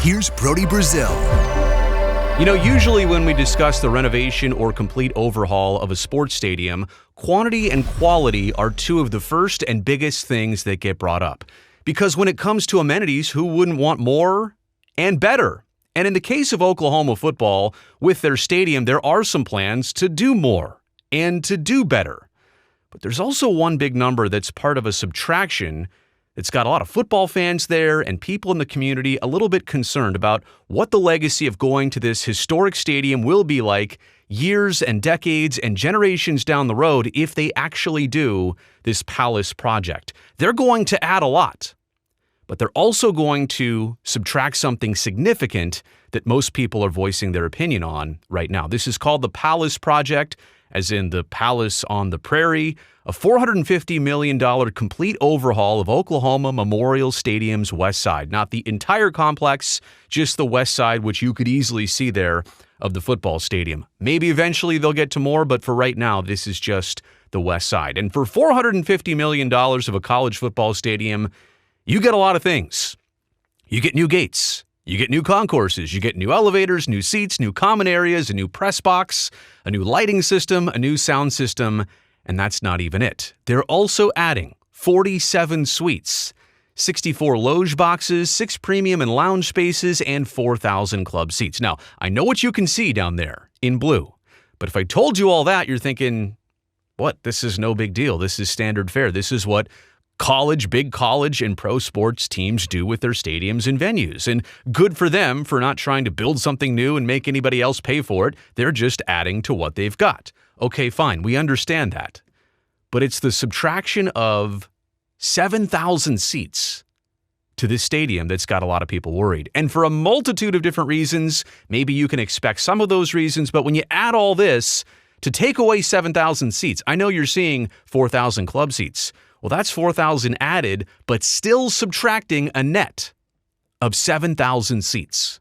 here's Brody Brazil. Usually when we discuss the renovation or complete overhaul of a sports stadium, quantity and quality are two of the first and biggest things that get brought up. Because when it comes to amenities, who wouldn't want more and better? And in the case of Oklahoma football, with their stadium, there are some plans to do more and to do better. But there's also one big number that's part of a subtraction that's got a lot of football fans there and people in the community a little bit concerned about what the legacy of going to this historic stadium will be like years and decades and generations down the road if they actually do this Palace project. They're going to add a lot, but they're also going to subtract something significant that most people are voicing their opinion on right now. This is called the Palace Project, as in the palace on the prairie, a $450 million complete overhaul of Oklahoma Memorial Stadium's west side. Not the entire complex, just the west side, which you could easily see there of the football stadium. Maybe eventually they'll get to more, but for right now, this is just the west side. And for $450 million of a college football stadium, you get a lot of things. You get new gates. You get new concourses, you get new elevators, new seats, new common areas, a new press box, a new lighting system, a new sound system, and that's not even it. They're also adding 47 suites, 64 loge boxes, 6 premium and lounge spaces, and 4,000 club seats. Now, I know what you can see down there in blue, but if I told you all that, you're thinking, what? This is no big deal. This is standard fare. This is what big college and pro sports teams do with their stadiums and venues. And good for them for not trying to build something new and make anybody else pay for it. They're just adding to what they've got. Okay, fine. We understand that. But it's the subtraction of 7,000 seats to this stadium that's got a lot of people worried. And for a multitude of different reasons, maybe you can expect some of those reasons. But when you add all this, to take away 7,000 seats, I know you're seeing 4,000 club seats. Well, that's 4,000 added, but still subtracting a net of 7,000 seats.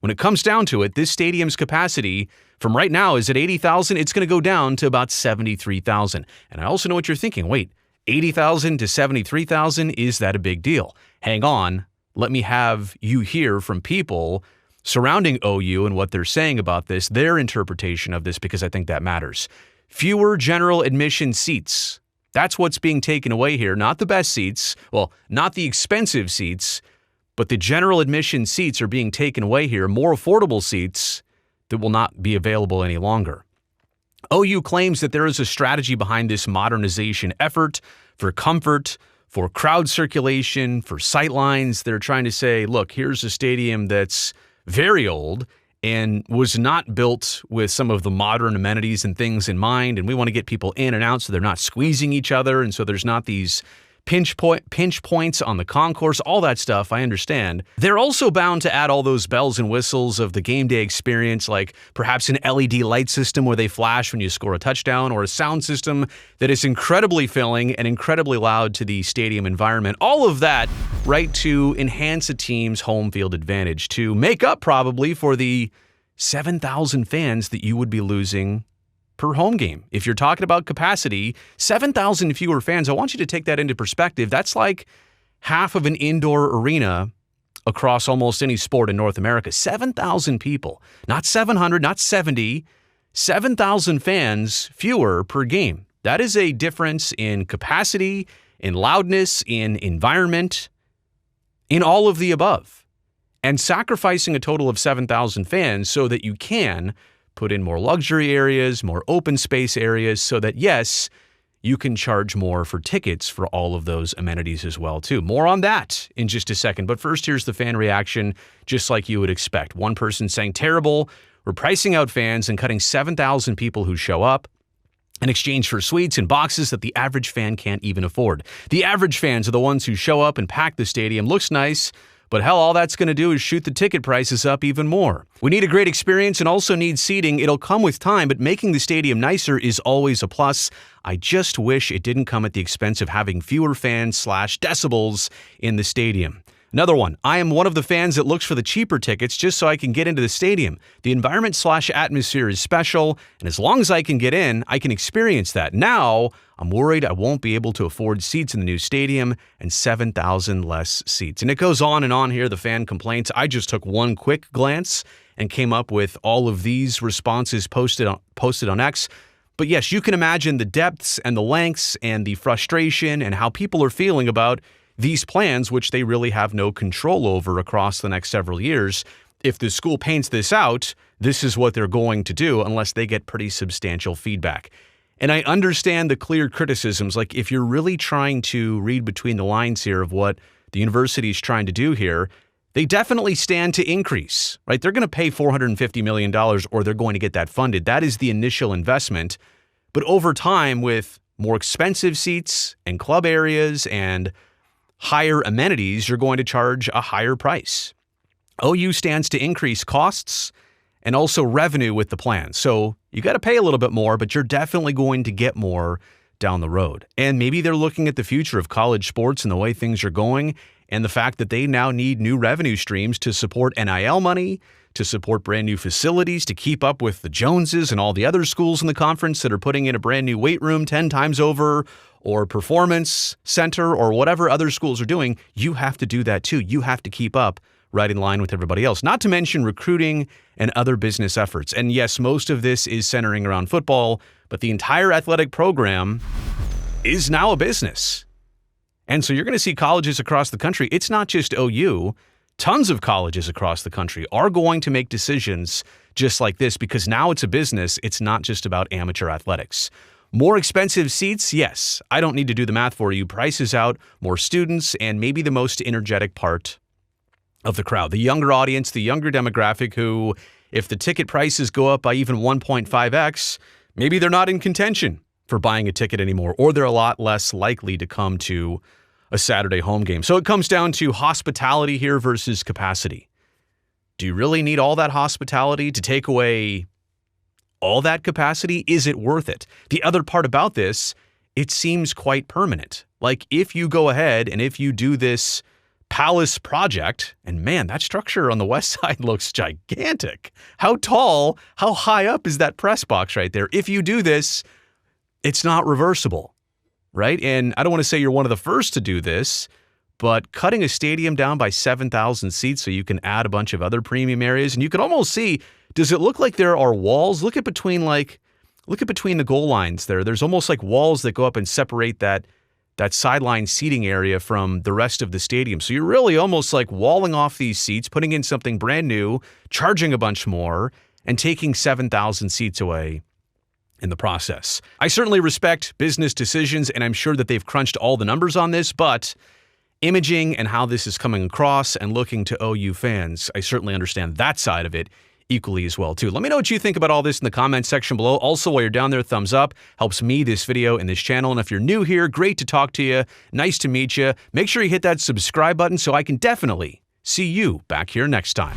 When it comes down to it, this stadium's capacity from right now is at 80,000. It's going to go down to about 73,000. And I also know what you're thinking. Wait, 80,000 to 73,000, is that a big deal? Hang on. Let me have you hear from people surrounding OU and what they're saying about this, their interpretation of this, because I think that matters. Fewer general admission seats. That's what's being taken away here, not the best seats, well, not the expensive seats, but the general admission seats are being taken away here, more affordable seats that will not be available any longer. OU claims that there is a strategy behind this modernization effort for comfort, for crowd circulation, for sightlines. They're trying to say, look, here's a stadium that's very old and was not built with some of the modern amenities and things in mind. And we want to get people in and out so they're not squeezing each other. And so there's not these pinch points on the concourse, all that stuff, I understand. They're also bound to add all those bells and whistles of the game day experience, like perhaps an LED light system where they flash when you score a touchdown, or a sound system that is incredibly filling and incredibly loud to the stadium environment. All of that, right, to enhance a team's home field advantage, to make up probably for the 7,000 fans that you would be losing per home game. If you're talking about capacity, 7,000 fewer fans, I want you to take that into perspective. That's like half of an indoor arena across almost any sport in North America. 7,000 people, not 700, not 70, 7,000 fans fewer per game. That is a difference in capacity, in loudness, in environment, in all of the above. And sacrificing a total of 7,000 fans so that you can put in more luxury areas, more open space areas, so that, yes, you can charge more for tickets for all of those amenities as well, too. More on that in just a second. But first, here's the fan reaction, just like you would expect. One person saying, terrible, we're pricing out fans and cutting 7,000 people who show up in exchange for suites and boxes that the average fan can't even afford. The average fans are the ones who show up and pack the stadium. Looks nice, but hell, all that's going to do is shoot the ticket prices up even more. We need a great experience and also need seating. It'll come with time, but making the stadium nicer is always a plus. I just wish it didn't come at the expense of having fewer fans / decibels in the stadium. Another one, I am one of the fans that looks for the cheaper tickets just so I can get into the stadium. The environment/atmosphere is special, and as long as I can get in, I can experience that. Now, I'm worried I won't be able to afford seats in the new stadium and 7,000 less seats. And it goes on and on here, the fan complaints. I just took one quick glance and came up with all of these responses posted on X. But yes, you can imagine the depths and the lengths and the frustration and how people are feeling about these plans, which they really have no control over across the next several years. If the school paints this out, this is what they're going to do unless they get pretty substantial feedback. And I understand the clear criticisms, like if you're really trying to read between the lines here of what the university is trying to do here, they definitely stand to increase, right? They're going to pay $450 million or they're going to get that funded. That is the initial investment. But over time, with more expensive seats and club areas and higher amenities, you're going to charge a higher price. OU stands to increase costs and also revenue with the plan. So you got to pay a little bit more, but you're definitely going to get more down the road. And maybe they're looking at the future of college sports and the way things are going and the fact that they now need new revenue streams to support NIL money, to support brand new facilities, to keep up with the Joneses and all the other schools in the conference that are putting in a brand new weight room 10 times over, or performance center, or whatever other schools are doing. You have to do that too. You have to keep up right in line with everybody else, not to mention recruiting and other business efforts. And yes, most of this is centering around football, but the entire athletic program is now a business. And so you're going to see colleges across the country. It's not just OU. Tons of colleges across the country are going to make decisions just like this because now it's a business. It's not just about amateur athletics. More expensive seats? Yes. I don't need to do the math for you. Prices out, more students, and maybe the most energetic part of the crowd. The younger audience, the younger demographic who, if the ticket prices go up by even 1.5x, maybe they're not in contention for buying a ticket anymore, or they're a lot less likely to come to a Saturday home game. So it comes down to hospitality here versus capacity. Do you really need all that hospitality to take away all that capacity? Is it worth it? The other part about this, it seems quite permanent. Like if you go ahead and if you do this palace project, and man, that structure on the west side looks gigantic. How tall, how high up is that press box right there? If you do this, it's not reversible, right? And I don't want to say you're one of the first to do this, but cutting a stadium down by 7,000 seats so you can add a bunch of other premium areas, and you can almost see, does it look like there are walls? Look at between the goal lines there. There's almost like walls that go up and separate that sideline seating area from the rest of the stadium. So you're really almost like walling off these seats, putting in something brand new, charging a bunch more, and taking 7,000 seats away in the process. I certainly respect business decisions, and I'm sure that they've crunched all the numbers on this, but imaging and how this is coming across and looking to OU fans, I certainly understand that side of it equally as well too. Let me know what you think about all this in the comments section below. Also, while you're down there, thumbs up helps me, this video, and this channel. And if you're new here, great to talk to you. Nice to meet you. Make sure you hit that subscribe button so I can definitely see you back here next time.